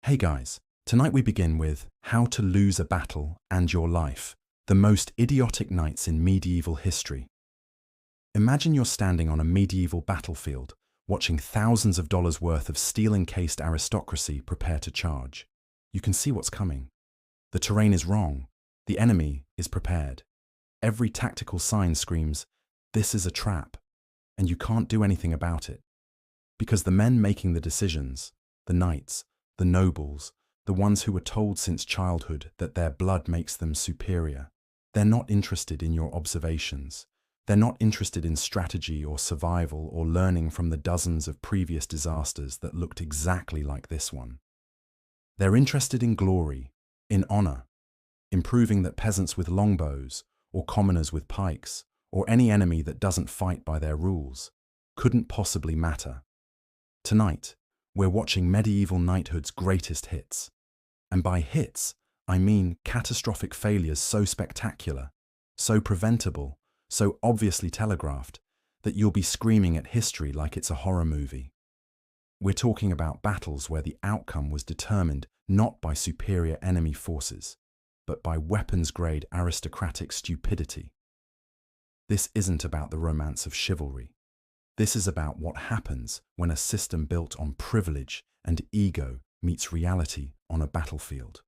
Hey guys, tonight we begin with How to Lose a Battle and Your Life, the most idiotic knights in medieval history. Imagine you're standing on a medieval battlefield, watching thousands of dollars worth of steel-encased aristocracy prepare to charge. You can see what's coming. The terrain is wrong. The enemy is prepared. Every tactical sign screams, "This is a trap," and you can't do anything about it. Because the men making the decisions, the knights, the nobles, the ones who were told since childhood that their blood makes them superior, they're not interested in your observations. They're not interested in strategy or survival or learning from the dozens of previous disasters that looked exactly like this one. They're interested in glory, in honor, in proving that peasants with longbows, or commoners with pikes, or any enemy that doesn't fight by their rules, couldn't possibly matter. Tonight, we're watching medieval knighthood's greatest hits. And by hits, I mean catastrophic failures so spectacular, so preventable, so obviously telegraphed, that you'll be screaming at history like it's a horror movie. We're talking about battles where the outcome was determined not by superior enemy forces, but by weapons-grade aristocratic stupidity. This isn't about the romance of chivalry. This is about what happens when a system built on privilege and ego meets reality on a battlefield.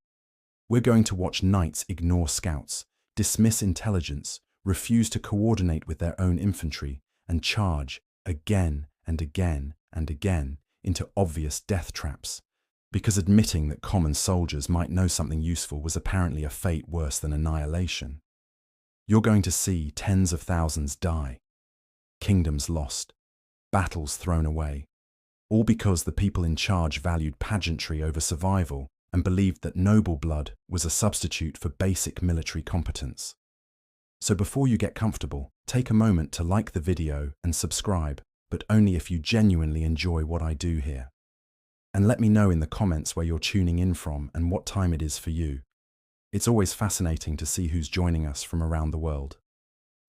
We're going to watch knights ignore scouts, dismiss intelligence, refuse to coordinate with their own infantry, and charge again and again and again into obvious death traps, because admitting that common soldiers might know something useful was apparently a fate worse than annihilation. You're going to see tens of thousands die, kingdoms lost, battles thrown away, all because the people in charge valued pageantry over survival and believed that noble blood was a substitute for basic military competence. So before you get comfortable, take a moment to like the video and subscribe, but only if you genuinely enjoy what I do here. And let me know in the comments where you're tuning in from and what time it is for you. It's always fascinating to see who's joining us from around the world.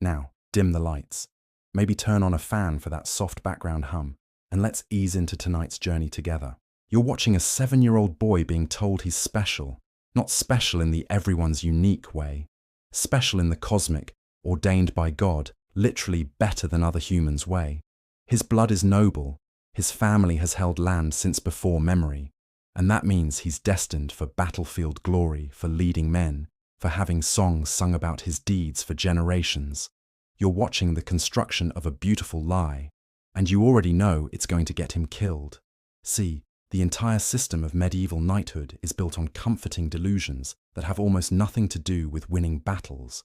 Now, dim the lights. Maybe turn on a fan for that soft background hum, and let's ease into tonight's journey together. You're watching a 7-year-old boy being told he's special, not special in the everyone's unique way, special in the cosmic, ordained by God, literally better than other humans way. His blood is noble, his family has held land since before memory, and that means he's destined for battlefield glory, for leading men, for having songs sung about his deeds for generations. You're watching the construction of a beautiful lie, and you already know it's going to get him killed. See, the entire system of medieval knighthood is built on comforting delusions that have almost nothing to do with winning battles.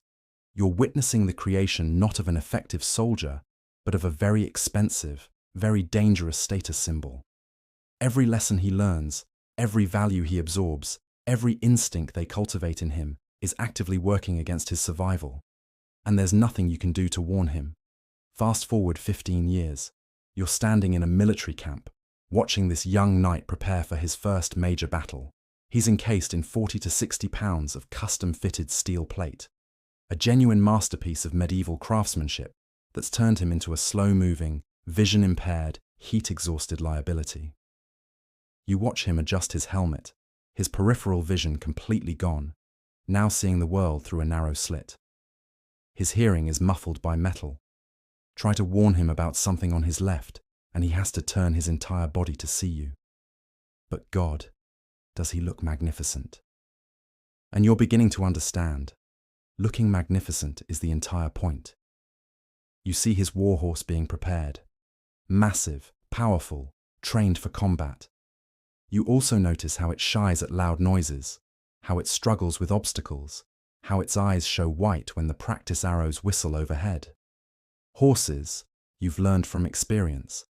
You're witnessing the creation not of an effective soldier, but of a very expensive, very dangerous status symbol. Every lesson he learns, every value he absorbs, every instinct they cultivate in him is actively working against his survival. And there's nothing you can do to warn him. Fast forward 15 years. You're standing in a military camp, watching this young knight prepare for his first major battle. He's encased in 40 to 60 pounds of custom-fitted steel plate, a genuine masterpiece of medieval craftsmanship that's turned him into a slow-moving, vision-impaired, heat-exhausted liability. You watch him adjust his helmet, his peripheral vision completely gone, now seeing the world through a narrow slit. His hearing is muffled by metal. Try to warn him about something on his left, and he has to turn his entire body to see you. But God, does he look magnificent? And you're beginning to understand. Looking magnificent is the entire point. You see his warhorse being prepared. Massive, powerful, trained for combat. You also notice how it shies at loud noises, how it struggles with obstacles, how its eyes show white when the practice arrows whistle overhead. Horses, you've learned from experience,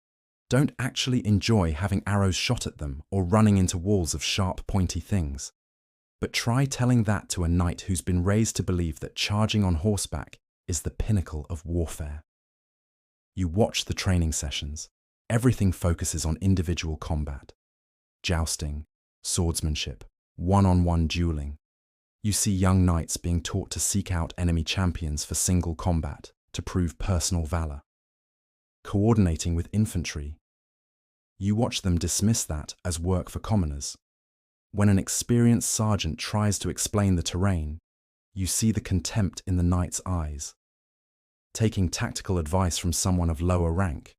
don't actually enjoy having arrows shot at them or running into walls of sharp, pointy things. But try telling that to a knight who's been raised to believe that charging on horseback is the pinnacle of warfare. You watch the training sessions. Everything focuses on individual combat. Jousting, swordsmanship, one-on-one dueling. You see young knights being taught to seek out enemy champions for single combat, to prove personal valor. Coordinating with infantry. You watch them dismiss that as work for commoners. When an experienced sergeant tries to explain the terrain, you see the contempt in the knight's eyes. Taking tactical advice from someone of lower rank?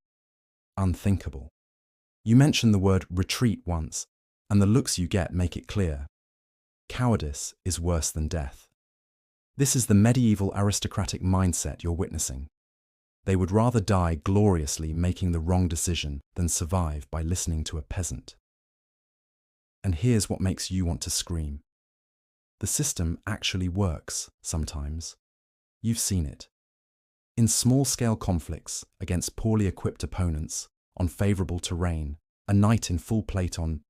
Unthinkable. You mention the word retreat once, and the looks you get make it clear. Cowardice is worse than death. This is the medieval aristocratic mindset you're witnessing. They would rather die gloriously making the wrong decision than survive by listening to a peasant. And here's what makes you want to scream. The system actually works sometimes. You've seen it. In small-scale conflicts against poorly equipped opponents on favourable terrain, a knight in full plate on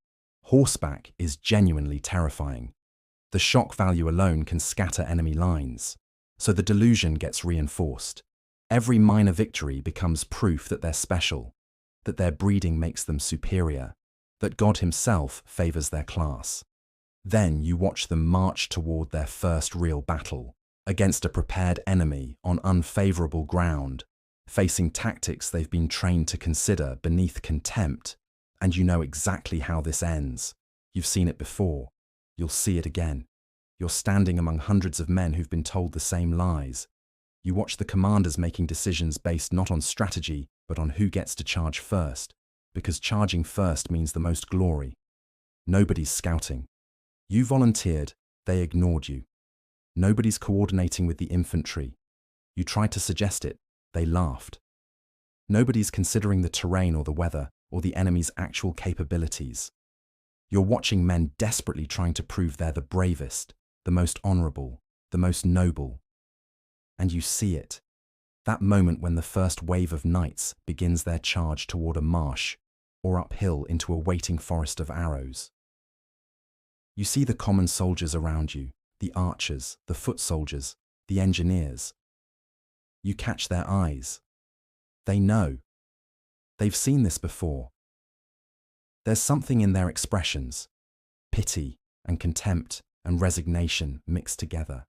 horseback is genuinely terrifying. The shock value alone can scatter enemy lines, so the delusion gets reinforced. Every minor victory becomes proof that they're special, that their breeding makes them superior, that God himself favours their class. Then you watch them march toward their first real battle, against a prepared enemy on unfavourable ground, facing tactics they've been trained to consider beneath contempt, and you know exactly how this ends. You've seen it before. You'll see it again. You're standing among hundreds of men who've been told the same lies. You watch the commanders making decisions based not on strategy, but on who gets to charge first, because charging first means the most glory. Nobody's scouting. You volunteered, they ignored you. Nobody's coordinating with the infantry. You tried to suggest it, they laughed. Nobody's considering the terrain or the weather or the enemy's actual capabilities. You're watching men desperately trying to prove they're the bravest, the most honourable, the most noble. And you see it. That moment when the first wave of knights begins their charge toward a marsh or uphill into a waiting forest of arrows. You see the common soldiers around you, the archers, the foot soldiers, the engineers. You catch their eyes. They know. They've seen this before. There's something in their expressions, pity and contempt and resignation mixed together.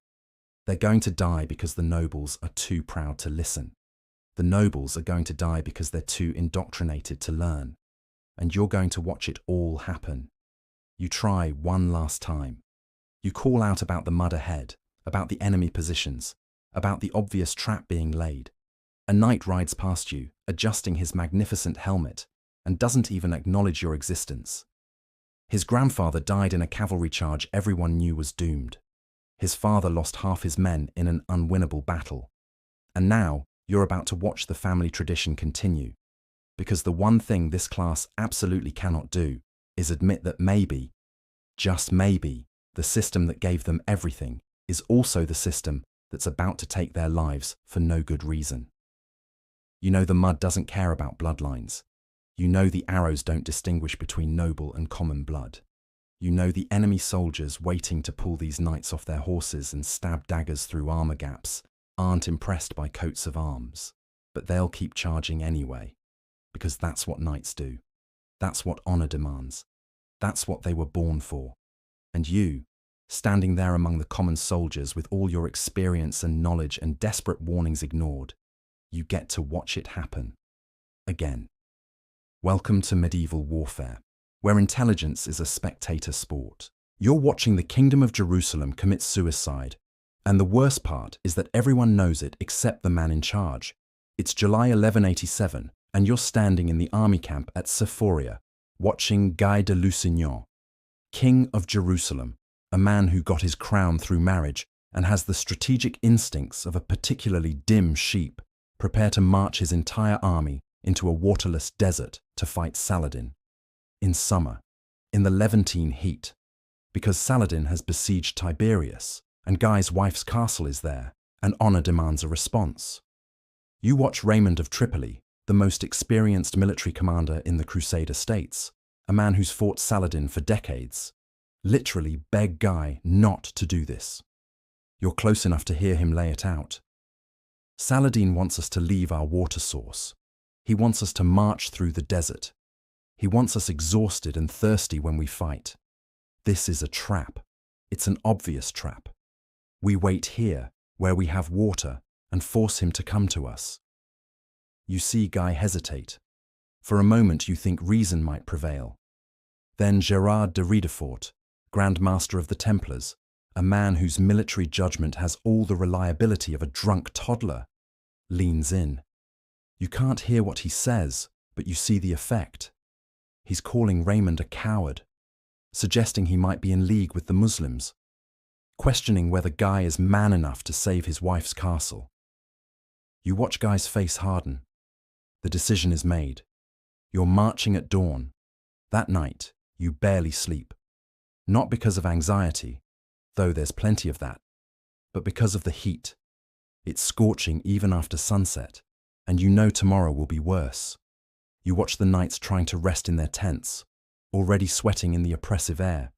They're going to die because the nobles are too proud to listen. The nobles are going to die because they're too indoctrinated to learn. And you're going to watch it all happen. You try one last time. You call out about the mud ahead, about the enemy positions, about the obvious trap being laid. A knight rides past you, adjusting his magnificent helmet, and doesn't even acknowledge your existence. His grandfather died in a cavalry charge everyone knew was doomed. His father lost half his men in an unwinnable battle. And now, you're about to watch the family tradition continue. Because the one thing this class absolutely cannot do is admit that maybe, just maybe, the system that gave them everything is also the system that's about to take their lives for no good reason. You know the mud doesn't care about bloodlines. You know the arrows don't distinguish between noble and common blood. You know the enemy soldiers waiting to pull these knights off their horses and stab daggers through armour gaps aren't impressed by coats of arms, but they'll keep charging anyway, because that's what knights do. That's what honour demands. That's what they were born for. And you, standing there among the common soldiers with all your experience and knowledge and desperate warnings ignored, you get to watch it happen. Again. Welcome to medieval warfare, where intelligence is a spectator sport. You're watching the Kingdom of Jerusalem commit suicide, and the worst part is that everyone knows it except the man in charge. It's July 1187, and you're standing in the army camp at Sephoria, watching Guy de Lusignan, King of Jerusalem, a man who got his crown through marriage and has the strategic instincts of a particularly dim sheep, prepare to march his entire army into a waterless desert to fight Saladin. In summer, in the Levantine heat, because Saladin has besieged Tiberias, and Guy's wife's castle is there, and honour demands a response. You watch Raymond of Tripoli, the most experienced military commander in the Crusader states, a man who's fought Saladin for decades, literally beg Guy not to do this. You're close enough to hear him lay it out. Saladin wants us to leave our water source. He wants us to march through the desert. He wants us exhausted and thirsty when we fight. This is a trap. It's an obvious trap. We wait here, where we have water, and force him to come to us. You see Guy hesitate. For a moment you think reason might prevail. Then Gerard de Riedefort, Grand Master of the Templars, a man whose military judgment has all the reliability of a drunk toddler, leans in. You can't hear what he says, but you see the effect. He's calling Raymond a coward, suggesting he might be in league with the Muslims, questioning whether Guy is man enough to save his wife's castle. You watch Guy's face harden. The decision is made. You're marching at dawn. That night, you barely sleep. Not because of anxiety, though there's plenty of that, but because of the heat. It's scorching even after sunset, and you know tomorrow will be worse. You watch the knights trying to rest in their tents, already sweating in the oppressive air.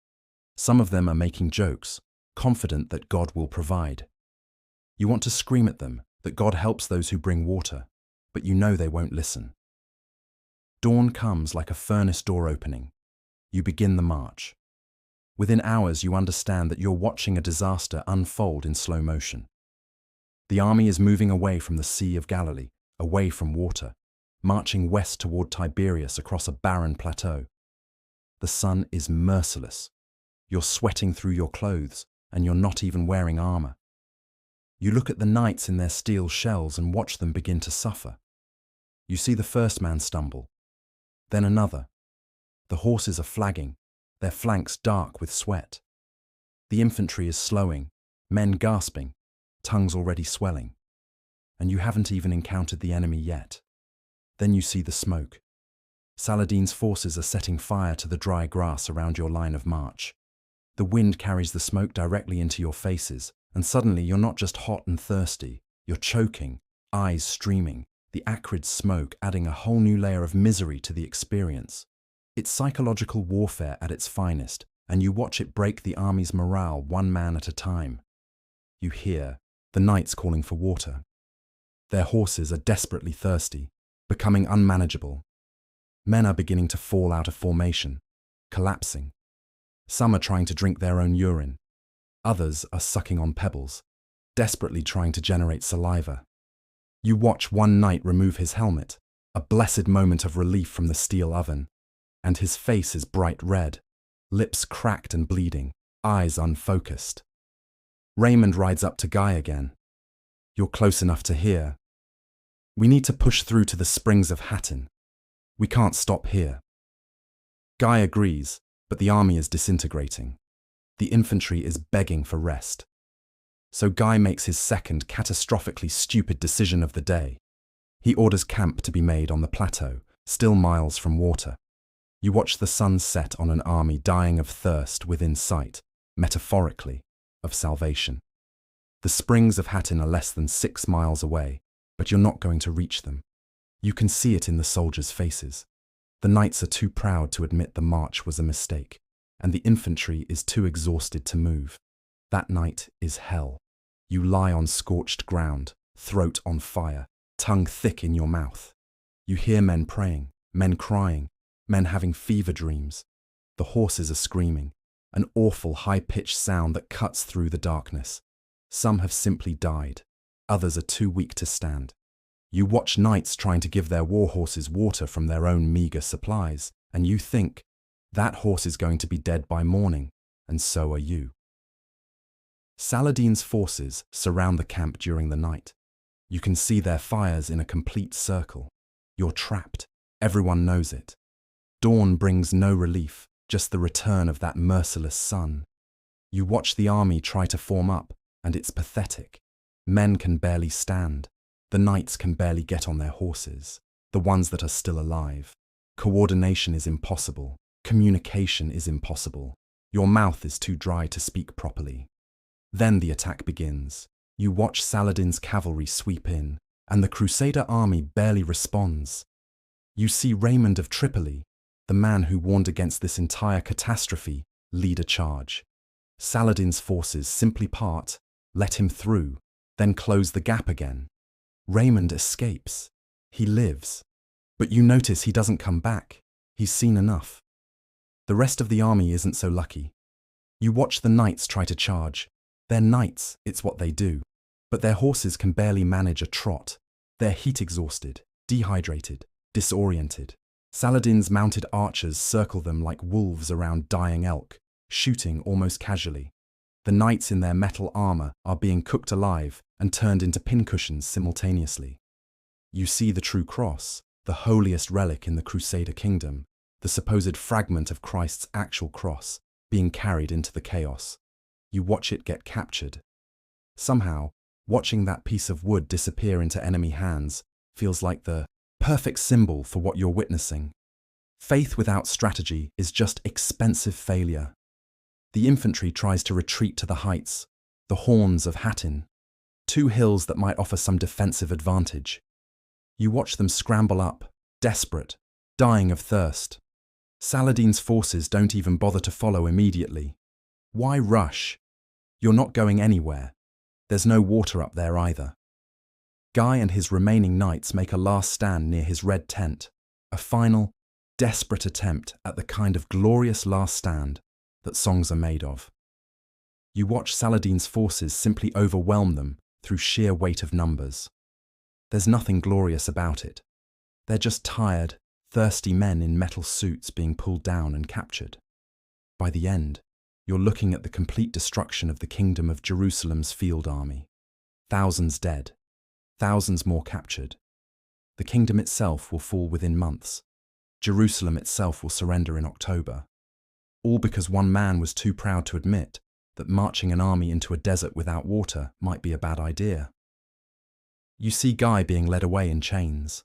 Some of them are making jokes, confident that God will provide. You want to scream at them that God helps those who bring water, but you know they won't listen. Dawn comes like a furnace door opening. You begin the march. Within hours, you understand that you're watching a disaster unfold in slow motion. The army is moving away from the Sea of Galilee, away from water, marching west toward Tiberias across a barren plateau. The sun is merciless. You're sweating through your clothes, and you're not even wearing armor. You look at the knights in their steel shells and watch them begin to suffer. You see the first man stumble, then another. The horses are flagging, their flanks dark with sweat. The infantry is slowing, men gasping, tongues already swelling. And you haven't even encountered the enemy yet. Then you see the smoke. Saladin's forces are setting fire to the dry grass around your line of march. The wind carries the smoke directly into your faces, and suddenly you're not just hot and thirsty, you're choking, eyes streaming, the acrid smoke adding a whole new layer of misery to the experience. It's psychological warfare at its finest, and you watch it break the army's morale one man at a time. You hear the knights calling for water. Their horses are desperately thirsty, becoming unmanageable. Men are beginning to fall out of formation, collapsing. Some are trying to drink their own urine. Others are sucking on pebbles, desperately trying to generate saliva. You watch one knight remove his helmet, a blessed moment of relief from the steel oven, and his face is bright red, lips cracked and bleeding, eyes unfocused. Raymond rides up to Guy again. You're close enough to hear. We need to push through to the springs of Hattin. We can't stop here. Guy agrees, but the army is disintegrating. The infantry is begging for rest. So Guy makes his second catastrophically stupid decision of the day. He orders camp to be made on the plateau, still miles from water. You watch the sun set on an army dying of thirst within sight, metaphorically, of salvation. The springs of Hattin are less than 6 miles away, but you're not going to reach them. You can see it in the soldiers' faces. The knights are too proud to admit the march was a mistake, and the infantry is too exhausted to move. That night is hell. You lie on scorched ground, throat on fire, tongue thick in your mouth. You hear men praying, men crying, men having fever dreams. The horses are screaming, an awful high-pitched sound that cuts through the darkness. Some have simply died. Others are too weak to stand. You watch knights trying to give their war horses water from their own meager supplies, and you think, that horse is going to be dead by morning, and so are you. Saladin's forces surround the camp during the night. You can see their fires in a complete circle. You're trapped. Everyone knows it. Dawn brings no relief, just the return of that merciless sun. You watch the army try to form up, and it's pathetic. Men can barely stand. The knights can barely get on their horses, the ones that are still alive. Coordination is impossible. Communication is impossible. Your mouth is too dry to speak properly. Then the attack begins. You watch Saladin's cavalry sweep in, and the Crusader army barely responds. You see Raymond of Tripoli, the man who warned against this entire catastrophe, lead a charge. Saladin's forces simply part, let him through, then close the gap again. Raymond escapes. He lives. But you notice he doesn't come back. He's seen enough. The rest of the army isn't so lucky. You watch the knights try to charge. They're knights, it's what they do. But their horses can barely manage a trot. They're heat-exhausted, dehydrated, disoriented. Saladin's mounted archers circle them like wolves around dying elk. shooting almost casually. The knights in their metal armor are being cooked alive and turned into pincushions simultaneously. You see the true cross, the holiest relic in the Crusader kingdom, the supposed fragment of Christ's actual cross, being carried into the chaos. You watch it get captured. Somehow, watching that piece of wood disappear into enemy hands feels like the perfect symbol for what you're witnessing. Faith without strategy is just expensive failure. The infantry tries to retreat to the heights, the horns of Hattin, two hills that might offer some defensive advantage. You watch them scramble up, desperate, dying of thirst. Saladin's forces don't even bother to follow immediately. Why rush? You're not going anywhere. There's no water up there either. Guy and his remaining knights make a last stand near his red tent, a final, desperate attempt at the kind of glorious last stand that songs are made of. You watch Saladin's forces simply overwhelm them through sheer weight of numbers. There's nothing glorious about it. They're just tired, thirsty men in metal suits being pulled down and captured. By the end, you're looking at the complete destruction of the Kingdom of Jerusalem's field army. Thousands dead, thousands more captured. The kingdom itself will fall within months. Jerusalem itself will surrender in October. All because one man was too proud to admit that marching an army into a desert without water might be a bad idea. You see Guy being led away in chains.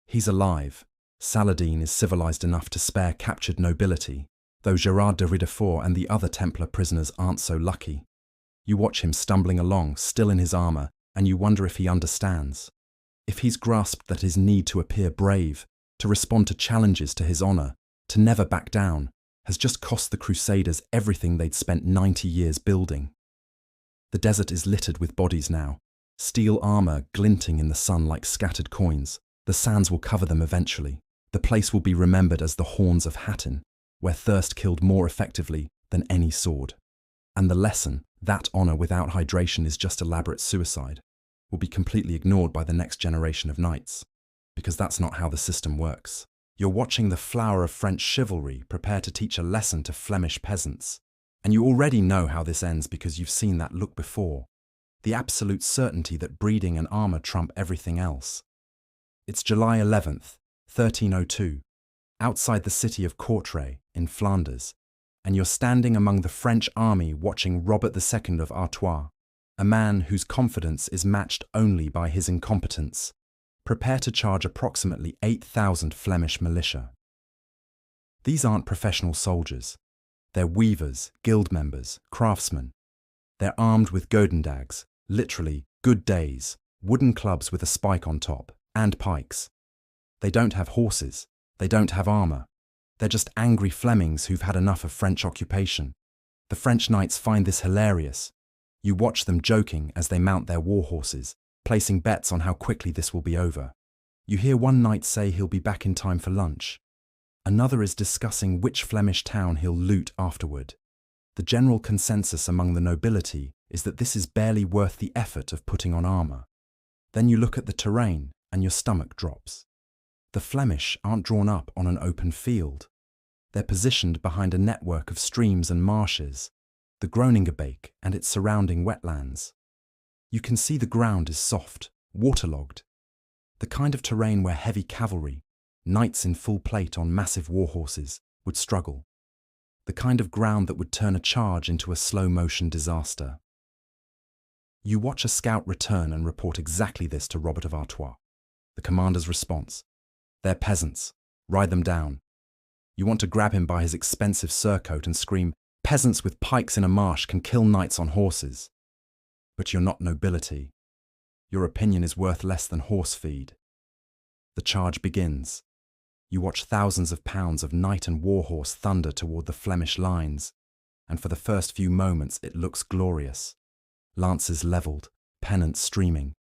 He's alive. Saladin is civilized enough to spare captured nobility, though Gerard de Ridefort and the other Templar prisoners aren't so lucky. You watch him stumbling along, still in his armor, and you wonder if he understands. If he's grasped that his need to appear brave, to respond to challenges to his honor, to never back down, has just cost the Crusaders everything they'd spent 90 years building. The desert is littered with bodies now, steel armor glinting in the sun like scattered coins. The sands will cover them eventually. The place will be remembered as the Horns of Hattin, where thirst killed more effectively than any sword. And the lesson, that honor without hydration is just elaborate suicide, will be completely ignored by the next generation of knights, because that's not how the system works. You're watching the flower of French chivalry prepare to teach a lesson to Flemish peasants, and you already know how this ends because you've seen that look before. The absolute certainty that breeding and armor trump everything else. It's July 11th, 1302, outside the city of Courtrai in Flanders, and you're standing among the French army watching Robert II of Artois, a man whose confidence is matched only by his incompetence, prepare to charge approximately 8,000 Flemish militia. These aren't professional soldiers. They're weavers, guild members, craftsmen. They're armed with godendags, literally good days, wooden clubs with a spike on top, and pikes. They don't have horses. They don't have armor. They're just angry Flemings who've had enough of French occupation. The French knights find this hilarious. You watch them joking as they mount their war horses, placing bets on how quickly this will be over. You hear one knight say he'll be back in time for lunch. Another is discussing which Flemish town he'll loot afterward. The general consensus among the nobility is that this is barely worth the effort of putting on armor. Then you look at the terrain and your stomach drops. The Flemish aren't drawn up on an open field. They're positioned behind a network of streams and marshes, the Groningerbeek and its surrounding wetlands. You can see the ground is soft, waterlogged. The kind of terrain where heavy cavalry, knights in full plate on massive war horses, would struggle. The kind of ground that would turn a charge into a slow-motion disaster. You watch a scout return and report exactly this to Robert of Artois. The commander's response: "They're peasants. Ride them down." You want to grab him by his expensive surcoat and scream, "Peasants with pikes in a marsh can kill knights on horses." But you're not nobility. Your opinion is worth less than horse feed. The charge begins. You watch thousands of pounds of knight and warhorse thunder toward the Flemish lines, and for the first few moments it looks glorious. Lances levelled, pennants streaming,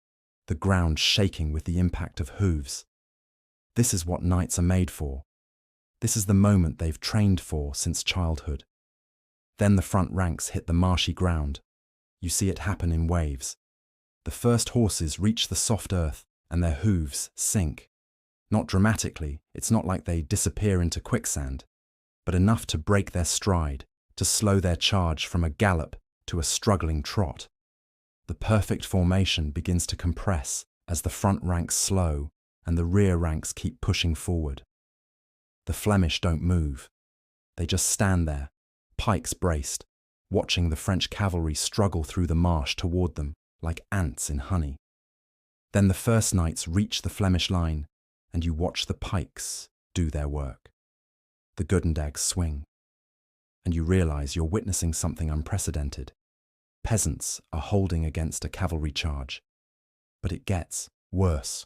the ground shaking with the impact of hooves. This is what knights are made for. This is the moment they've trained for since childhood. Then the front ranks hit the marshy ground. You see it happen in waves. The first horses reach the soft earth and their hooves sink. Not dramatically, it's not like they disappear into quicksand, but enough to break their stride, to slow their charge from a gallop to a struggling trot. The perfect formation begins to compress as the front ranks slow and the rear ranks keep pushing forward. The Flemish don't move. They just stand there, pikes braced, watching the French cavalry struggle through the marsh toward them like ants in honey. Then the first knights reach the Flemish line, and you watch the pikes do their work. The Goudendags swing, and you realize you're witnessing something unprecedented. Peasants are holding against a cavalry charge. But it gets worse.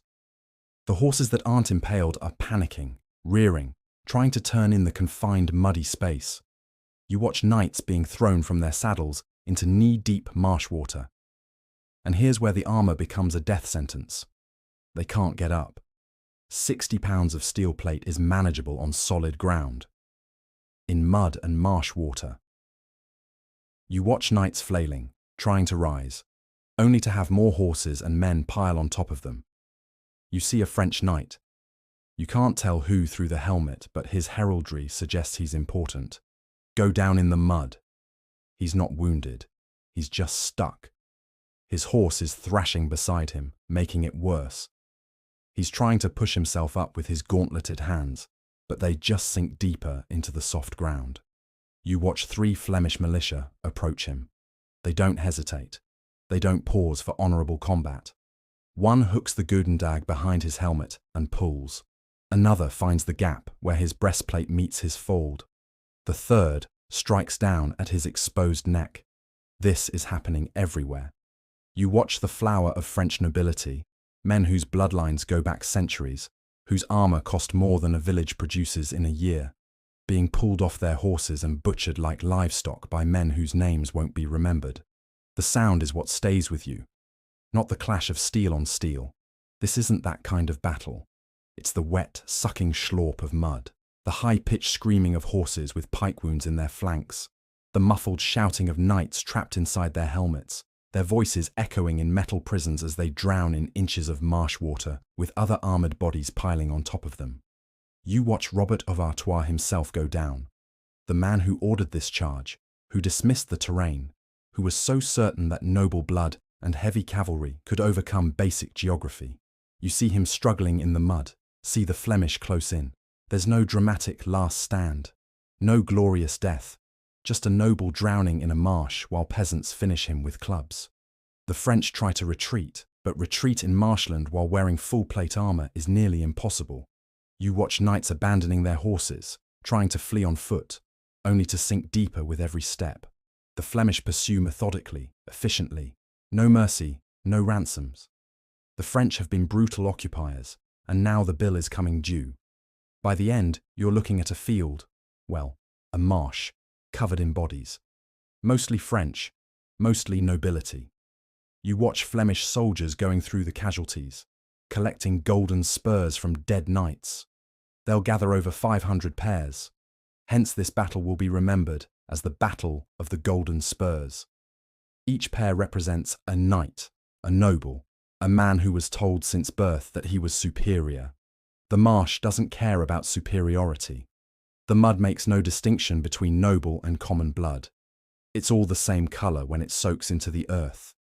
The horses that aren't impaled are panicking, rearing, trying to turn in the confined muddy space. You watch knights being thrown from their saddles into knee-deep marsh water. And here's where the armour becomes a death sentence. They can't get up. 60 pounds of steel plate is manageable on solid ground. In mud and marsh water. You watch knights flailing, trying to rise, only to have more horses and men pile on top of them. You see a French knight. You can't tell who through the helmet, but his heraldry suggests he's important. Go down in the mud. He's not wounded. He's just stuck. His horse is thrashing beside him, making it worse. He's trying to push himself up with his gauntleted hands, but they just sink deeper into the soft ground. You watch 3 Flemish militia approach him. They don't hesitate. They don't pause for honourable combat. One hooks the Goudendag behind his helmet and pulls. Another finds the gap where his breastplate meets his fold. The third strikes down at his exposed neck. This is happening everywhere. You watch the flower of French nobility, men whose bloodlines go back centuries, whose armour cost more than a village produces in a year, being pulled off their horses and butchered like livestock by men whose names won't be remembered. The sound is what stays with you, not the clash of steel on steel. This isn't that kind of battle. It's the wet, sucking slorp of mud, the high-pitched screaming of horses with pike wounds in their flanks, the muffled shouting of knights trapped inside their helmets, their voices echoing in metal prisons as they drown in inches of marsh water with other armoured bodies piling on top of them. You watch Robert of Artois himself go down, the man who ordered this charge, who dismissed the terrain, who was so certain that noble blood and heavy cavalry could overcome basic geography. You see him struggling in the mud, see the Flemish close in. There's no dramatic last stand, no glorious death, just a noble drowning in a marsh while peasants finish him with clubs. The French try to retreat, but retreat in marshland while wearing full-plate armour is nearly impossible. You watch knights abandoning their horses, trying to flee on foot, only to sink deeper with every step. The Flemish pursue methodically, efficiently. No mercy, no ransoms. The French have been brutal occupiers, and now the bill is coming due. By the end, you're looking at a field, well, a marsh, covered in bodies. Mostly French, mostly nobility. You watch Flemish soldiers going through the casualties, collecting golden spurs from dead knights. They'll gather over 500 pairs. Hence this battle will be remembered as the Battle of the Golden Spurs. Each pair represents a knight, a noble, a man who was told since birth that he was superior. The marsh doesn't care about superiority. The mud makes no distinction between noble and common blood. It's all the same colour when it soaks into the earth.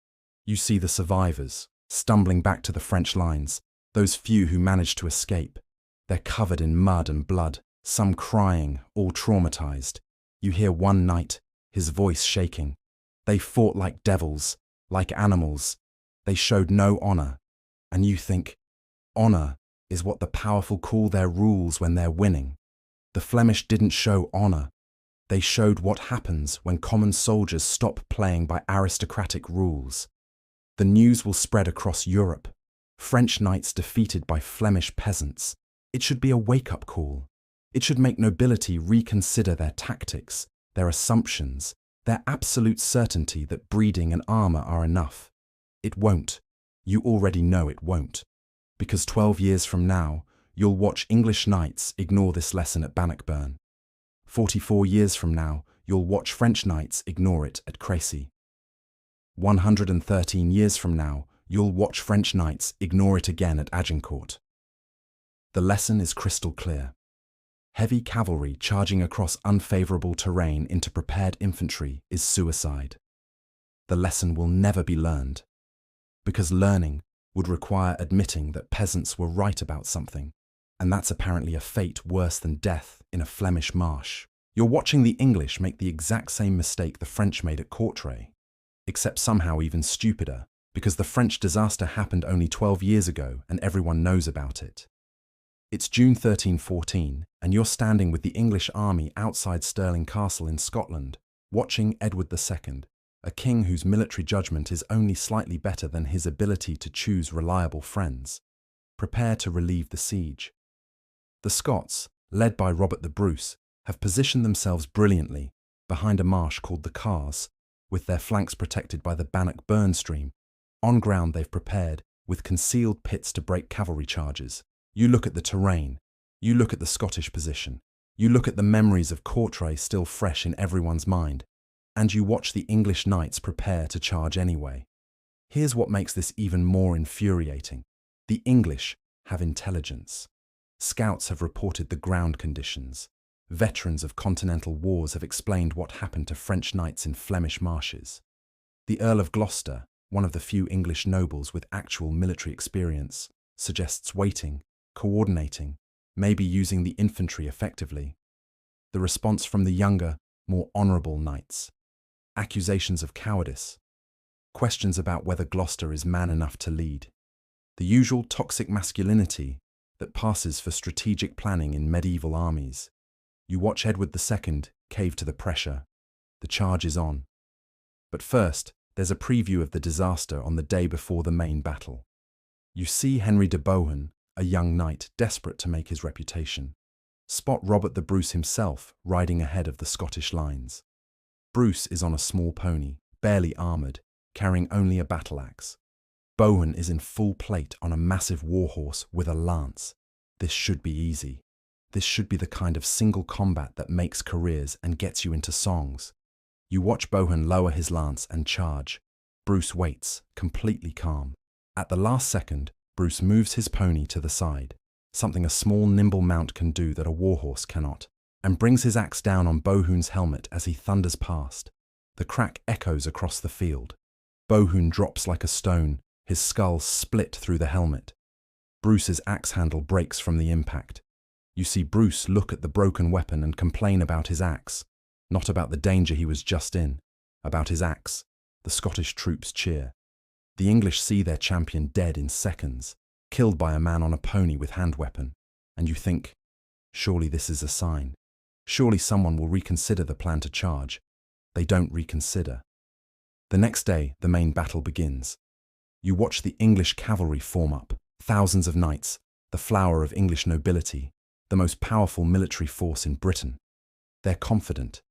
You see the survivors, stumbling back to the French lines, those few who managed to escape. They're covered in mud and blood, some crying, all traumatised. You hear one knight, his voice shaking. They fought like devils, like animals. They showed no honour. And you think, honour is what the powerful call their rules when they're winning. The Flemish didn't show honour. They showed what happens when common soldiers stop playing by aristocratic rules. The news will spread across Europe. French knights defeated by Flemish peasants. It should be a wake-up call. It should make nobility reconsider their tactics, their assumptions, their absolute certainty that breeding and armour are enough. It won't. You already know it won't. Because 12 years from now, you'll watch English knights ignore this lesson at Bannockburn. 44 years from now, you'll watch French knights ignore it at CRÉCY. 113 years from now, you'll watch French knights ignore it again at Agincourt. The lesson is crystal clear. Heavy cavalry charging across unfavorable terrain into prepared infantry is suicide. The lesson will never be learned, because learning would require admitting that peasants were right about something, and that's apparently a fate worse than death in a Flemish marsh. You're watching the English make the exact same mistake the French made at Courtrai, except somehow even stupider, because the French disaster happened only 12 years ago and everyone knows about it. It's June 1314, and you're standing with the English army outside Stirling Castle in Scotland, watching Edward II, a king whose military judgment is only slightly better than his ability to choose reliable friends, prepare to relieve the siege. The Scots, led by Robert the Bruce, have positioned themselves brilliantly behind a marsh called the Cars, with their flanks protected by the Bannockburn stream. On ground they've prepared, with concealed pits to break cavalry charges. You look at the terrain, you look at the Scottish position, you look at the memories of Courtrai still fresh in everyone's mind, and you watch the English knights prepare to charge anyway. Here's what makes this even more infuriating. The English have intelligence. Scouts have reported the ground conditions. Veterans of continental wars have explained what happened to French knights in Flemish marshes. The Earl of Gloucester, one of the few English nobles with actual military experience, suggests waiting, coordinating, maybe using the infantry effectively. The response from the younger, more honourable knights: accusations of cowardice, questions about whether Gloucester is man enough to lead, the usual toxic masculinity that passes for strategic planning in medieval armies. You watch Edward II cave to the pressure. The charge is on. But first, there's a preview of the disaster on the day before the main battle. You see Henry de Bohun, a young knight desperate to make his reputation. Spot Robert the Bruce himself riding ahead of the Scottish lines. Bruce is on a small pony, barely armoured, carrying only a battle axe. Bohun is in full plate on a massive warhorse with a lance. This should be easy. This should be the kind of single combat that makes careers and gets you into songs. You watch Bohun lower his lance and charge. Bruce waits, completely calm. At the last second, Bruce moves his pony to the side, something a small, nimble mount can do that a warhorse cannot, and brings his axe down on Bohun's helmet as he thunders past. The crack echoes across the field. Bohun drops like a stone, his skull split through the helmet. Bruce's axe handle breaks from the impact. You see Bruce look at the broken weapon and complain about his axe, not about the danger he was just in, about his axe. The Scottish troops cheer. The English see their champion dead in seconds, killed by a man on a pony with hand weapon, and you think, surely this is a sign. Surely someone will reconsider the plan to charge. They don't reconsider. The next day, the main battle begins. You watch the English cavalry form up, thousands of knights, the flower of English nobility, the most powerful military force in Britain. They're confident.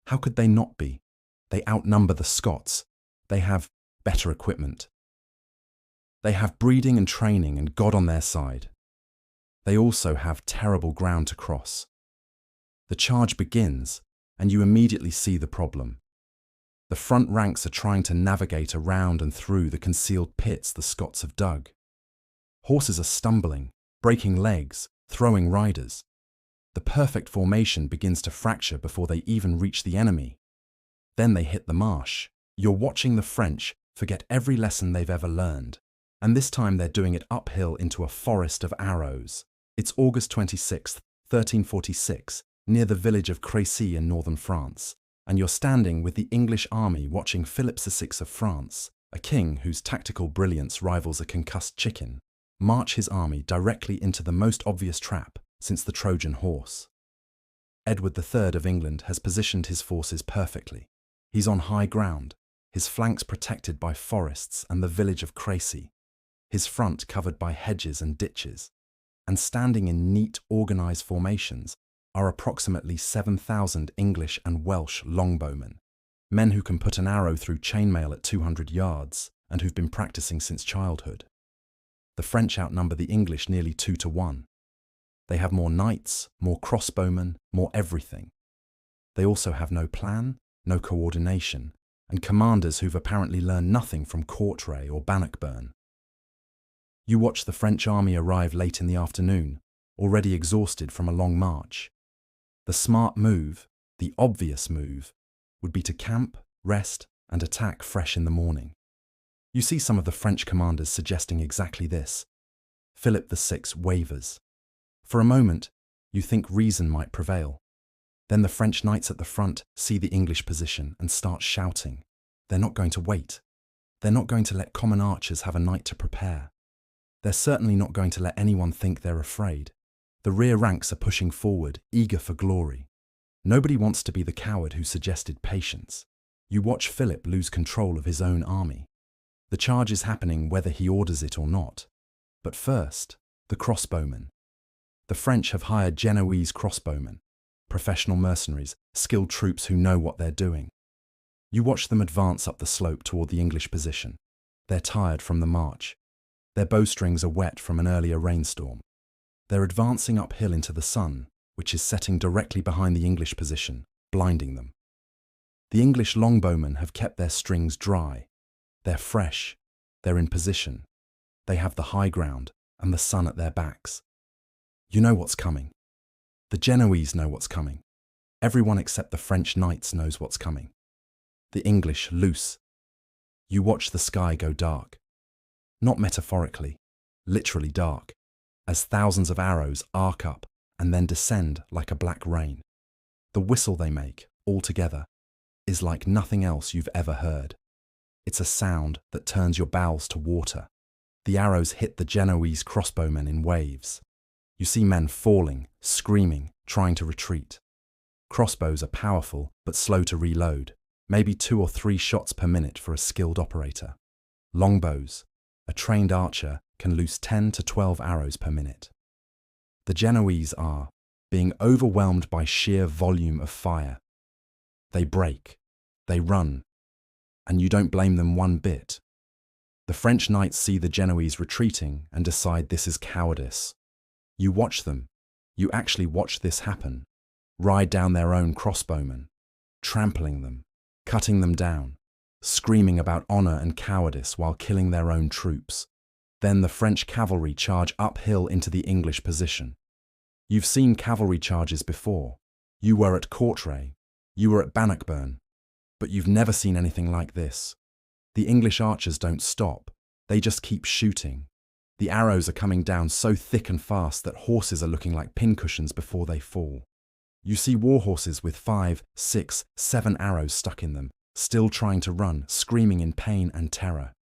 How could they not be? They outnumber the Scots. They have better equipment. They have breeding and training and God on their side. They also have terrible ground to cross. The charge begins, and you immediately see the problem. The front ranks are trying to navigate around and through the concealed pits the Scots have dug. Horses are stumbling, breaking legs, throwing riders. The perfect formation begins to fracture before they even reach the enemy. Then they hit the marsh. You're watching the French forget every lesson they've ever learned. And this time they're doing it uphill into a forest of arrows. It's August 26th, 1346, near the village of CRÉCY in northern France, and you're standing with the English army watching Philip VI of France, a king whose tactical brilliance rivals a concussed chicken, march his army directly into the most obvious trap since the Trojan horse. Edward III of England has positioned his forces perfectly. He's on high ground, his flanks protected by forests and the village of CRÉCY, his front covered by hedges and ditches, and standing in neat, organised formations are approximately 7,000 English and Welsh longbowmen, men who can put an arrow through chainmail at 200 yards and who've been practicing since childhood. The French outnumber the English nearly 2 to 1. They have more knights, more crossbowmen, more everything. They also have no plan, no coordination, and commanders who've apparently learned nothing from Courtrai or Bannockburn. You watch the French army arrive late in the afternoon, already exhausted from a long march. The smart move, the obvious move, would be to camp, rest, and attack fresh in the morning. You see some of the French commanders suggesting exactly this. Philip VI wavers. For a moment, you think reason might prevail. Then the French knights at the front see the English position and start shouting. They're not going to wait. They're not going to let common archers have a night to prepare. They're certainly not going to let anyone think they're afraid. The rear ranks are pushing forward, eager for glory. Nobody wants to be the coward who suggested patience. You watch Philip lose control of his own army. The charge is happening whether he orders it or not. But first, the crossbowmen. The French have hired Genoese crossbowmen, professional mercenaries, skilled troops who know what they're doing. You watch them advance up the slope toward the English position. They're tired from the march. Their bowstrings are wet from an earlier rainstorm. They're advancing uphill into the sun, which is setting directly behind the English position, blinding them. The English longbowmen have kept their strings dry. They're fresh. They're in position. They have the high ground and the sun at their backs. You know what's coming. The Genoese know what's coming. Everyone except the French knights knows what's coming. The English loose. You watch the sky go dark. Not metaphorically, literally dark, as thousands of arrows arc up and then descend like a black rain. The whistle they make, all together, is like nothing else you've ever heard. It's a sound that turns your bowels to water. The arrows hit the Genoese crossbowmen in waves. You see men falling, screaming, trying to retreat. Crossbows are powerful but slow to reload, maybe 2 or 3 shots per minute for a skilled operator. Longbows, a trained archer can loose 10 to 12 arrows per minute. The Genoese are being overwhelmed by sheer volume of fire. They break, they run, and you don't blame them one bit. The French knights see the Genoese retreating and decide this is cowardice. You watch them. You actually watch this happen. Ride down their own crossbowmen, trampling them, cutting them down, screaming about honor and cowardice while killing their own troops. Then the French cavalry charge uphill into the English position. You've seen cavalry charges before. You were at Courtrai. You were at Bannockburn. But you've never seen anything like this. The English archers don't stop. They just keep shooting. The arrows are coming down so thick and fast that horses are looking like pincushions before they fall. You see war horses with 5, 6, 7 arrows stuck in them, still trying to run, screaming in pain and terror.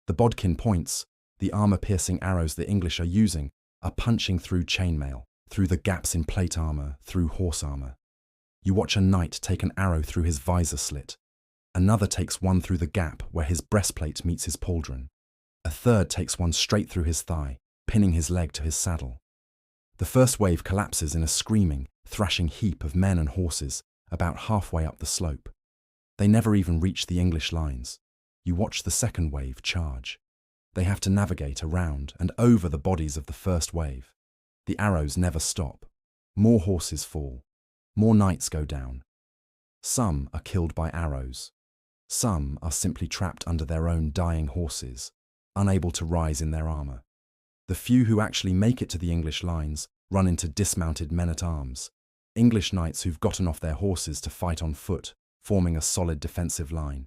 The bodkin points, the armor-piercing arrows the English are using, are punching through chainmail, through the gaps in plate armor, through horse armor. You watch a knight take an arrow through his visor slit. Another takes one through the gap where his breastplate meets his pauldron. A third takes one straight through his thigh, pinning his leg to his saddle. The first wave collapses in a screaming, thrashing heap of men and horses about halfway up the slope. They never even reach the English lines. You watch the second wave charge. They have to navigate around and over the bodies of the first wave. The arrows never stop. More horses fall. More knights go down. Some are killed by arrows. Some are simply trapped under their own dying horses, unable to rise in their armor. The few who actually make it to the English lines run into dismounted men-at-arms, English knights who've gotten off their horses to fight on foot, forming a solid defensive line.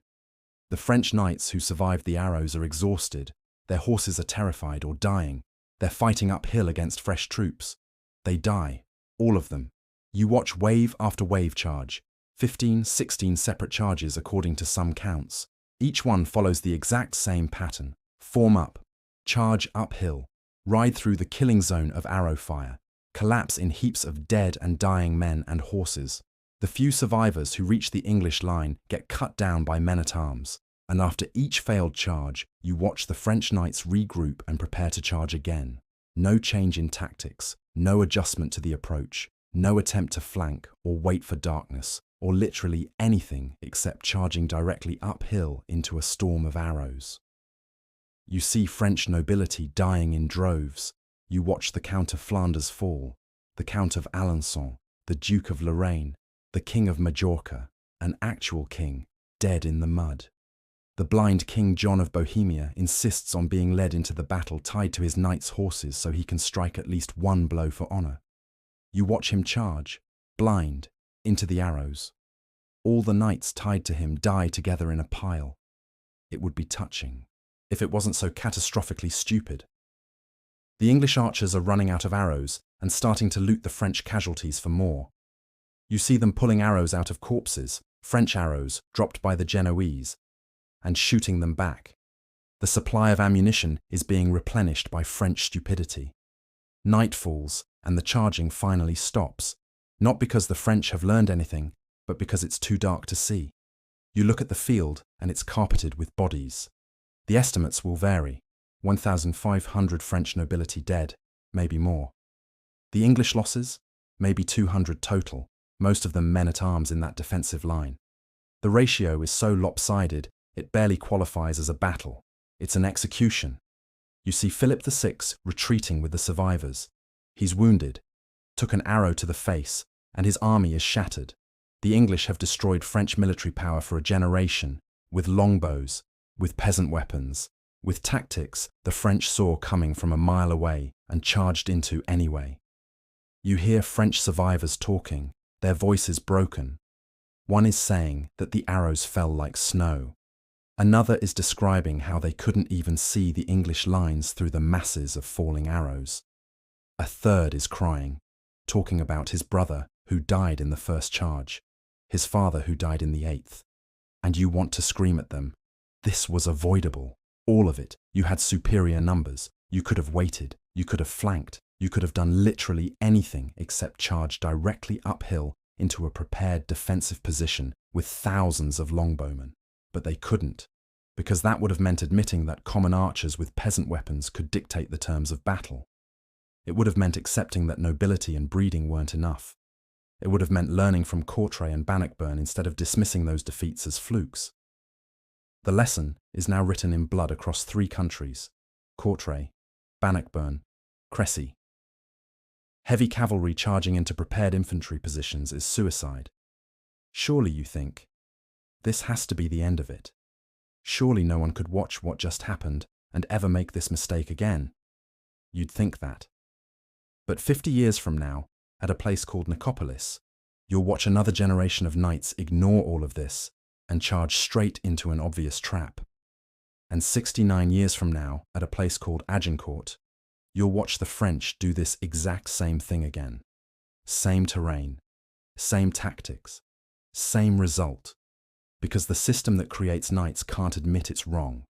The French knights who survived the arrows are exhausted. Their horses are terrified or dying. They're fighting uphill against fresh troops. They die, all of them. You watch wave after wave charge, 15, 16 separate charges according to some counts. Each one follows the exact same pattern. Form up, charge uphill, ride through the killing zone of arrow fire, collapse in heaps of dead and dying men and horses. The few survivors who reach the English line get cut down by men-at-arms, and after each failed charge, you watch the French knights regroup and prepare to charge again. No change in tactics, no adjustment to the approach, no attempt to flank or wait for darkness, or literally anything except charging directly uphill into a storm of arrows. You see French nobility dying in droves. You watch the Count of Flanders fall, the Count of Alençon, the Duke of Lorraine, the King of Majorca, an actual king, dead in the mud. The blind King John of Bohemia insists on being led into the battle tied to his knight's horses so he can strike at least one blow for honor. You watch him charge, blind, into the arrows. All the knights tied to him die together in a pile. It would be touching, if it wasn't so catastrophically stupid. The English archers are running out of arrows and starting to loot the French casualties for more. You see them pulling arrows out of corpses, French arrows dropped by the Genoese, and shooting them back. The supply of ammunition is being replenished by French stupidity. Night falls, and the charging finally stops, not because the French have learned anything, but because it's too dark to see. You look at the field, and it's carpeted with bodies. The estimates will vary. 1,500 French nobility dead, maybe more. The English losses? Maybe 200 total, most of them men-at-arms in that defensive line. The ratio is so lopsided, it barely qualifies as a battle. It's an execution. You see Philip VI retreating with the survivors. He's wounded, took an arrow to the face, and his army is shattered. The English have destroyed French military power for a generation, with longbows, with peasant weapons, with tactics the French saw coming from a mile away and charged into anyway. You hear French survivors talking, their voices broken. One is saying that the arrows fell like snow. Another is describing how they couldn't even see the English lines through the masses of falling arrows. A third is crying, talking about his brother who died in the first charge, his father who died in the 8th. And you want to scream at them. This was avoidable. All of it. You had superior numbers. You could have waited. You could have flanked. You could have done literally anything except charge directly uphill into a prepared defensive position with thousands of longbowmen. But they couldn't, because that would have meant admitting that common archers with peasant weapons could dictate the terms of battle. It would have meant accepting that nobility and breeding weren't enough. It would have meant learning from Courtrai and Bannockburn instead of dismissing those defeats as flukes. The lesson is now written in blood across 3 countries: Courtrai, Bannockburn, CRÉCY. Heavy cavalry charging into prepared infantry positions is suicide. Surely, you think, this has to be the end of it. Surely no one could watch what just happened and ever make this mistake again. You'd think that. But 50 years from now, at a place called Nicopolis, you'll watch another generation of knights ignore all of this and charge straight into an obvious trap. And 69 years from now, at a place called Agincourt, you'll watch the French do this exact same thing again. Same terrain, same tactics, same result. Because the system that creates knights can't admit it's wrong.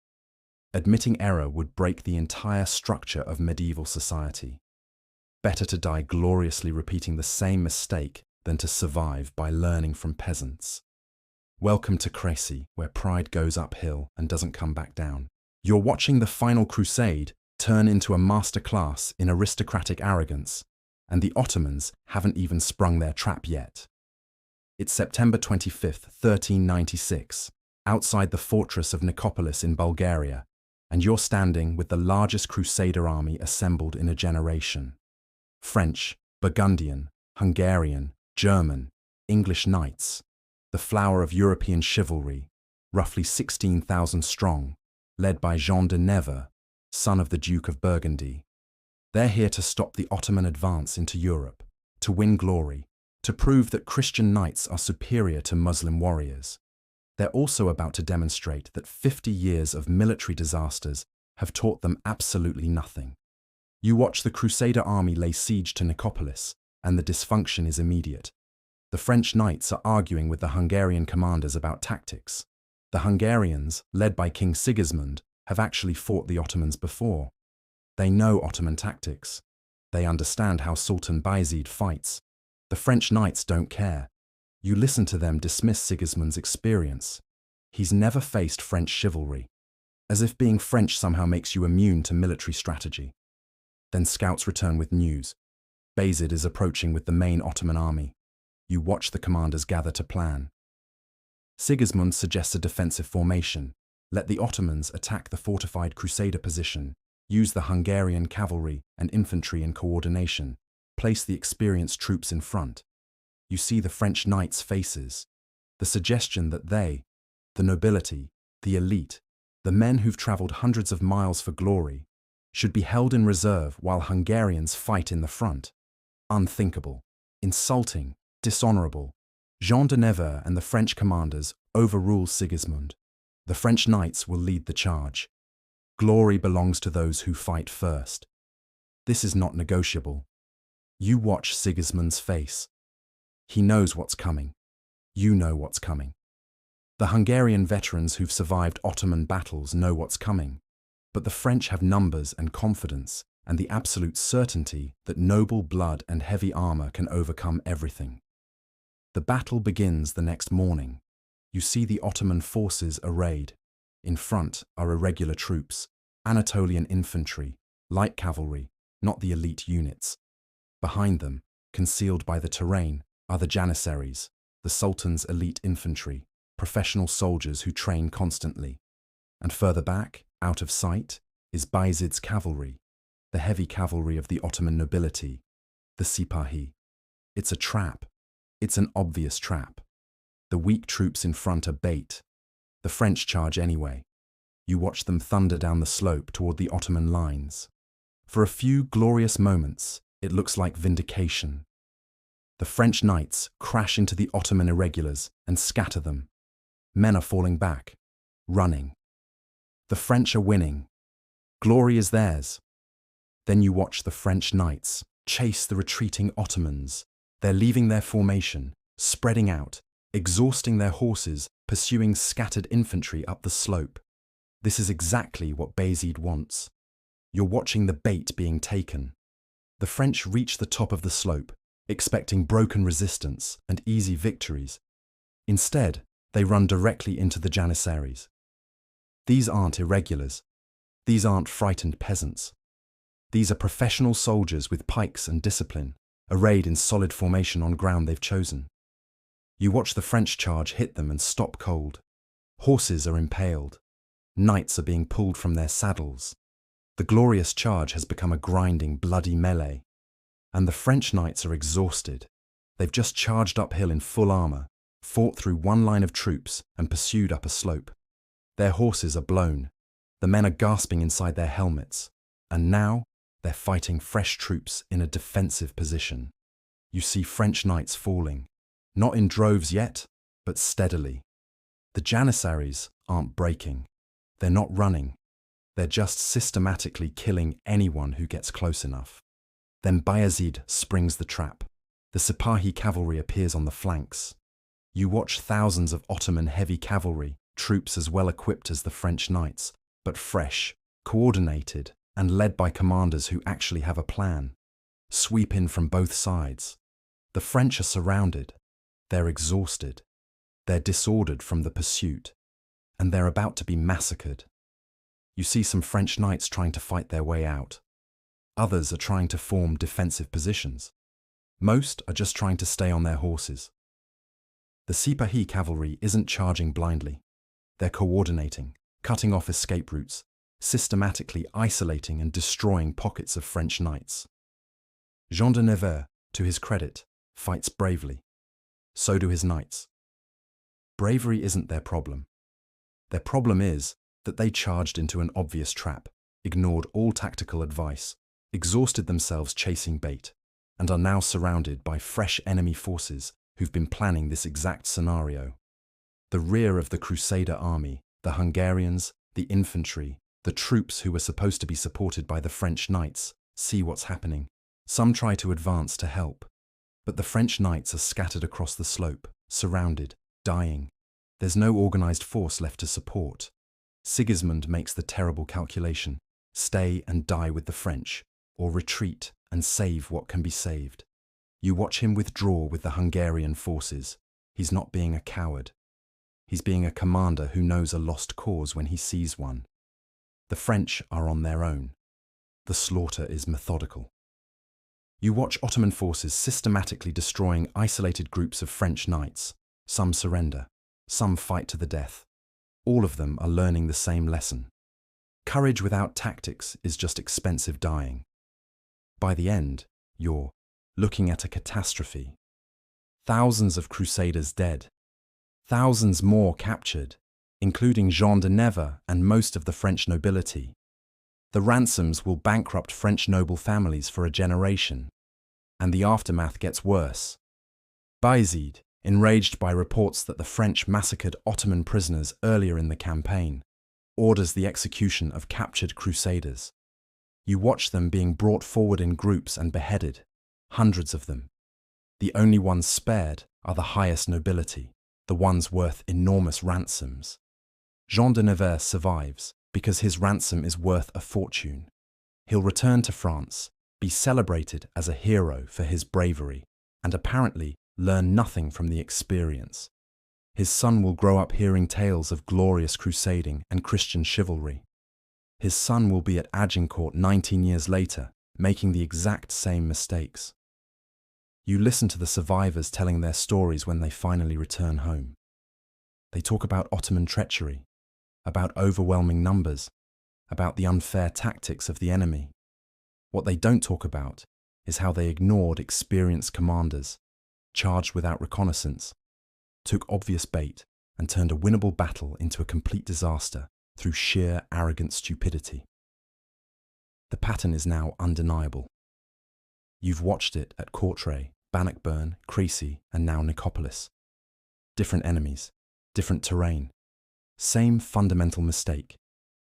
Admitting error would break the entire structure of medieval society. Better to die gloriously repeating the same mistake than to survive by learning from peasants. Welcome to CRÉCY, where pride goes uphill and doesn't come back down. You're watching the final crusade turn into a masterclass in aristocratic arrogance, and the Ottomans haven't even sprung their trap yet. It's September 25th, 1396, outside the fortress of Nicopolis in Bulgaria, and you're standing with the largest crusader army assembled in a generation. French, Burgundian, Hungarian, German, English knights, the flower of European chivalry, roughly 16,000 strong, led by Jean de Nevers, son of the Duke of Burgundy. They're here to stop the Ottoman advance into Europe, to win glory, to prove that Christian knights are superior to Muslim warriors. They're also about to demonstrate that 50 years of military disasters have taught them absolutely nothing. You watch the Crusader army lay siege to Nicopolis, and the dysfunction is immediate. The French knights are arguing with the Hungarian commanders about tactics. The Hungarians, led by King Sigismund, have actually fought the Ottomans before. They know Ottoman tactics. They understand how Sultan Bayezid fights. The French knights don't care. You listen to them dismiss Sigismund's experience. He's never faced French chivalry, as if being French somehow makes you immune to military strategy. Then scouts return with news. Bayezid is approaching with the main Ottoman army. You watch the commanders gather to plan. Sigismund suggests a defensive formation. Let the Ottomans attack the fortified Crusader position, use the Hungarian cavalry and infantry in coordination, place the experienced troops in front. You see the French knights' faces, the suggestion that they, the nobility, the elite, the men who've travelled hundreds of miles for glory, should be held in reserve while Hungarians fight in the front. Unthinkable, insulting, dishonorable. Jean de Nevers and the French commanders overrule Sigismund. The French knights will lead the charge. Glory belongs to those who fight first. This is not negotiable. You watch Sigismund's face. He knows what's coming. You know what's coming. The Hungarian veterans who've survived Ottoman battles know what's coming, but the French have numbers and confidence and the absolute certainty that noble blood and heavy armor can overcome everything. The battle begins the next morning. You see the Ottoman forces arrayed. In front are irregular troops, Anatolian infantry, light cavalry, not the elite units. Behind them, concealed by the terrain, are the janissaries, the Sultan's elite infantry, professional soldiers who train constantly. And further back, out of sight, is Bayezid's cavalry, the heavy cavalry of the Ottoman nobility, the Sipahi. It's a trap. It's an obvious trap. The weak troops in front are bait. The French charge anyway. You watch them thunder down the slope toward the Ottoman lines. For a few glorious moments, it looks like vindication. The French knights crash into the Ottoman irregulars and scatter them. Men are falling back, running. The French are winning. Glory is theirs. Then you watch the French knights chase the retreating Ottomans. They're leaving their formation, spreading out, exhausting their horses, pursuing scattered infantry up the slope. This is exactly what Bayezid wants. You're watching the bait being taken. The French reach the top of the slope, expecting broken resistance and easy victories. Instead, they run directly into the janissaries. These aren't irregulars. These aren't frightened peasants. These are professional soldiers with pikes and discipline, arrayed in solid formation on ground they've chosen. You watch the French charge hit them and stop cold. Horses are impaled. Knights are being pulled from their saddles. The glorious charge has become a grinding, bloody melee. And the French knights are exhausted. They've just charged uphill in full armor, fought through one line of troops and pursued up a slope. Their horses are blown. The men are gasping inside their helmets. And now, they're fighting fresh troops in a defensive position. You see French knights falling, not in droves yet, but steadily. The janissaries aren't breaking. They're not running. They're just systematically killing anyone who gets close enough. Then Bayezid springs the trap. The Sipahi cavalry appears on the flanks. You watch thousands of Ottoman heavy cavalry, troops as well equipped as the French knights, but fresh, coordinated, and led by commanders who actually have a plan. Sweep in from both sides. The French are surrounded. They're exhausted. They're disordered from the pursuit. And they're about to be massacred. You see some French knights trying to fight their way out. Others are trying to form defensive positions. Most are just trying to stay on their horses. The Sipahi cavalry isn't charging blindly. They're coordinating, cutting off escape routes, systematically isolating and destroying pockets of French knights. Jean de Nevers, to his credit, fights bravely. So do his knights. Bravery isn't their problem. Their problem is that they charged into an obvious trap, ignored all tactical advice, exhausted themselves chasing bait, and are now surrounded by fresh enemy forces who've been planning this exact scenario. The rear of the Crusader army, the Hungarians, the infantry, the troops who were supposed to be supported by the French knights, see what's happening. Some try to advance to help, but the French knights are scattered across the slope, surrounded, dying. There's no organized force left to support. Sigismund makes the terrible calculation: stay and die with the French, or retreat and save what can be saved. You watch him withdraw with the Hungarian forces. He's not being a coward. He's being a commander who knows a lost cause when he sees one. The French are on their own. The slaughter is methodical. You watch Ottoman forces systematically destroying isolated groups of French knights. Some surrender. Some fight to the death. All of them are learning the same lesson. Courage without tactics is just expensive dying. By the end, you're looking at a catastrophe. Thousands of Crusaders dead. Thousands more captured, including Jean de Nevers and most of the French nobility. The ransoms will bankrupt French noble families for a generation. And the aftermath gets worse. Bayezid, enraged by reports that the French massacred Ottoman prisoners earlier in the campaign, orders the execution of captured crusaders. You watch them being brought forward in groups and beheaded, hundreds of them. The only ones spared are the highest nobility, the ones worth enormous ransoms. Jean de Nevers survives because his ransom is worth a fortune. He'll return to France, be celebrated as a hero for his bravery, and apparently learn nothing from the experience. His son will grow up hearing tales of glorious crusading and Christian chivalry. His son will be at Agincourt 19 years later, making the exact same mistakes. You listen to the survivors telling their stories when they finally return home. They talk about Ottoman treachery, about overwhelming numbers, about the unfair tactics of the enemy. What they don't talk about is how they ignored experienced commanders, charged without reconnaissance, took obvious bait, and turned a winnable battle into a complete disaster through sheer arrogant stupidity. The pattern is now undeniable. You've watched it at Courtrai, Bannockburn, CRÉCY, and now Nicopolis. Different enemies, different terrain. Same fundamental mistake.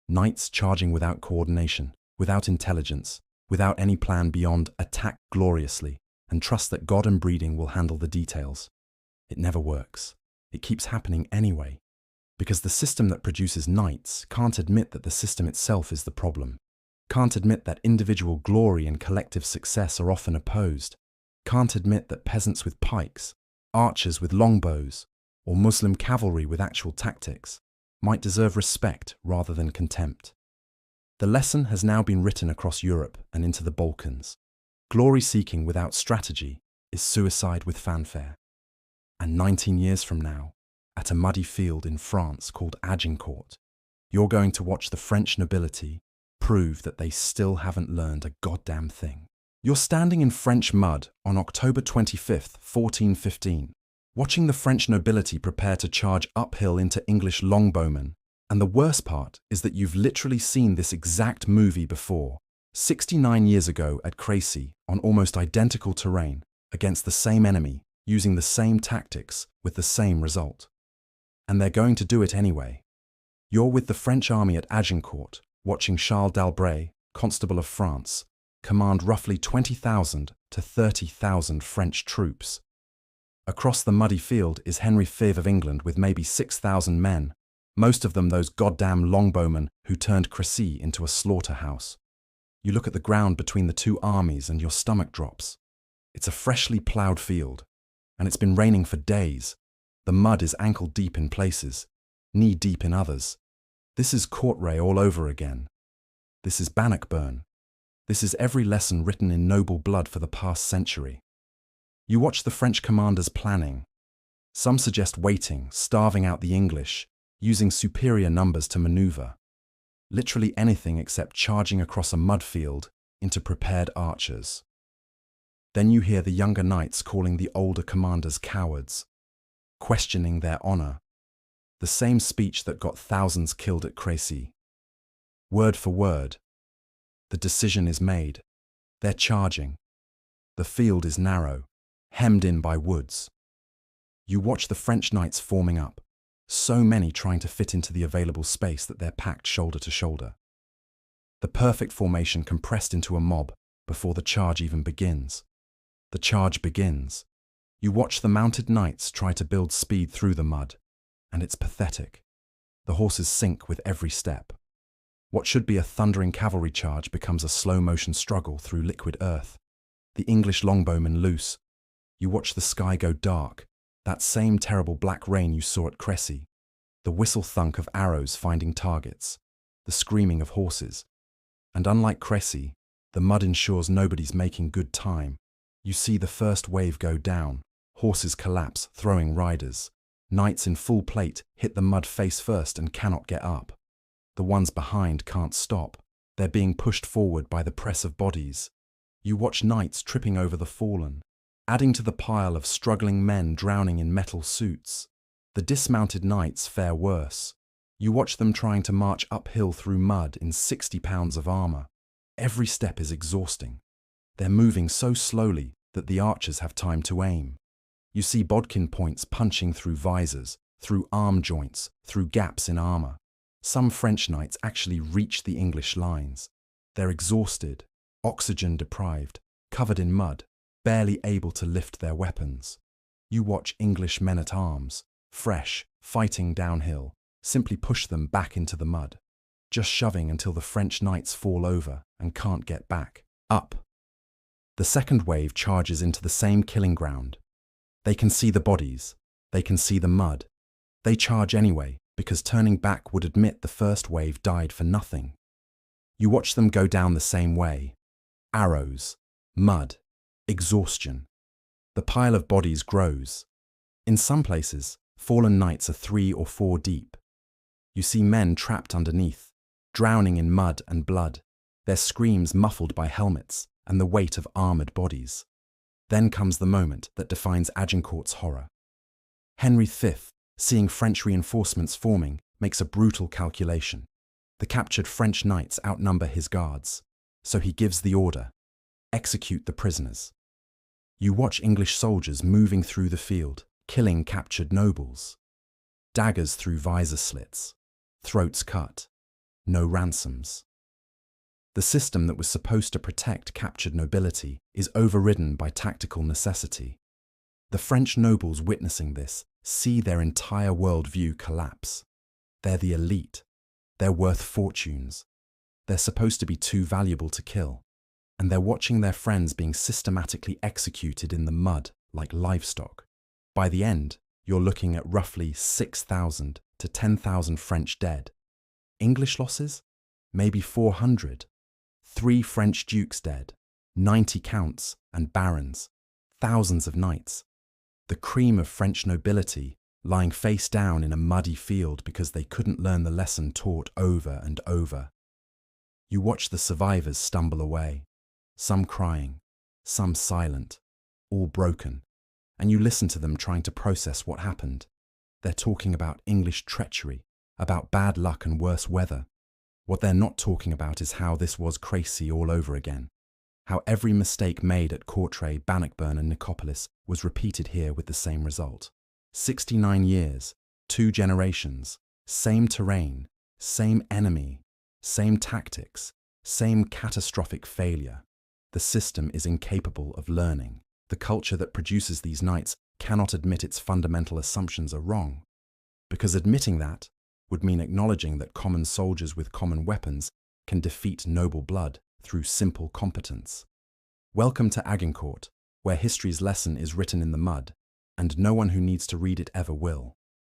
Knights charging without coordination, without intelligence, without any plan beyond attack gloriously and trust that God and breeding will handle the details. It never works. It keeps happening anyway, because the system that produces knights can't admit that the system itself is the problem, can't admit that individual glory and collective success are often opposed, can't admit that peasants with pikes, archers with longbows, or Muslim cavalry with actual tactics might deserve respect rather than contempt. The lesson has now been written across Europe and into the Balkans. Glory-seeking without strategy is suicide with fanfare. And 19 years from now, at a muddy field in France called Agincourt, you're going to watch the French nobility prove that they still haven't learned a goddamn thing. You're standing in French mud on October 25th, 1415, watching the French nobility prepare to charge uphill into English longbowmen. And the worst part is that you've literally seen this exact movie before, 69 years ago at CRÉCY, on almost identical terrain, against the same enemy, using the same tactics, with the same result. And they're going to do it anyway. You're with the French army at Agincourt, watching Charles d'Albret, Constable of France, command roughly 20,000 to 30,000 French troops. Across the muddy field is Henry V of England with maybe 6,000 men, most of them those goddamn longbowmen who turned CRÉCY into a slaughterhouse. You look at the ground between the two armies and your stomach drops. It's a freshly ploughed field, and it's been raining for days. The mud is ankle-deep in places, knee-deep in others. This is Courtrai all over again. This is Bannockburn. This is every lesson written in noble blood for the past century. You watch the French commanders planning. Some suggest waiting, starving out the English, using superior numbers to maneuver. Literally anything except charging across a mud field into prepared archers. Then you hear the younger knights calling the older commanders cowards, questioning their honor. The same speech that got thousands killed at CRÉCY. Word for word. The decision is made. They're charging. The field is narrow, hemmed in by woods. You watch the French knights forming up, so many trying to fit into the available space that they're packed shoulder to shoulder. The perfect formation compressed into a mob before the charge even begins. The charge begins. You watch the mounted knights try to build speed through the mud, and it's pathetic. The horses sink with every step. What should be a thundering cavalry charge becomes a slow-motion struggle through liquid earth. The English longbowmen loose. You watch the sky go dark, that same terrible black rain you saw at CRÉCY. The whistle thunk of arrows finding targets, the screaming of horses. And unlike CRÉCY, the mud ensures nobody's making good time. You see the first wave go down, horses collapse, throwing riders. Knights in full plate hit the mud face first and cannot get up. The ones behind can't stop. They're being pushed forward by the press of bodies. You watch knights tripping over the fallen, adding to the pile of struggling men drowning in metal suits. The dismounted knights fare worse. You watch them trying to march uphill through mud in 60 pounds of armor. Every step is exhausting. They're moving so slowly that the archers have time to aim. You see bodkin points punching through visors, through arm joints, through gaps in armor. Some French knights actually reach the English lines. They're exhausted, oxygen deprived, covered in mud, barely able to lift their weapons. You watch English men-at-arms, fresh, fighting downhill, simply push them back into the mud, just shoving until the French knights fall over and can't get back up. The second wave charges into the same killing ground. They can see the bodies, they can see the mud. They charge anyway, because turning back would admit the first wave died for nothing. You watch them go down the same way. Arrows, mud, exhaustion. The pile of bodies grows. In some places, fallen knights are 3 or 4 deep. You see men trapped underneath, drowning in mud and blood, their screams muffled by helmets and the weight of armoured bodies. Then comes the moment that defines Agincourt's horror. Henry V, seeing French reinforcements forming, makes a brutal calculation. The captured French knights outnumber his guards, so he gives the order, execute the prisoners. You watch English soldiers moving through the field, killing captured nobles. Daggers through visor slits, throats cut, no ransoms. The system that was supposed to protect captured nobility is overridden by tactical necessity. The French nobles witnessing this see their entire worldview collapse. They're the elite. They're worth fortunes. They're supposed to be too valuable to kill. And they're watching their friends being systematically executed in the mud like livestock. By the end, you're looking at roughly 6,000 to 10,000 French dead. English losses? Maybe 400. 3 French dukes dead, 90 counts and barons, thousands of knights. The cream of French nobility lying face down in a muddy field because they couldn't learn the lesson taught over and over. You watch the survivors stumble away, some crying, some silent, all broken, and you listen to them trying to process what happened. They're talking about English treachery, about bad luck and worse weather. What they're not talking about is how this was CRÉCY all over again, how every mistake made at Courtrai, Bannockburn and Nicopolis was repeated here with the same result. 69 years, 2 generations, same terrain, same enemy, same tactics, same catastrophic failure. The system is incapable of learning. The culture that produces these knights cannot admit its fundamental assumptions are wrong, because admitting that would mean acknowledging that common soldiers with common weapons can defeat noble blood through simple competence. Welcome to Agincourt, where history's lesson is written in the mud, and no one who needs to read it ever will.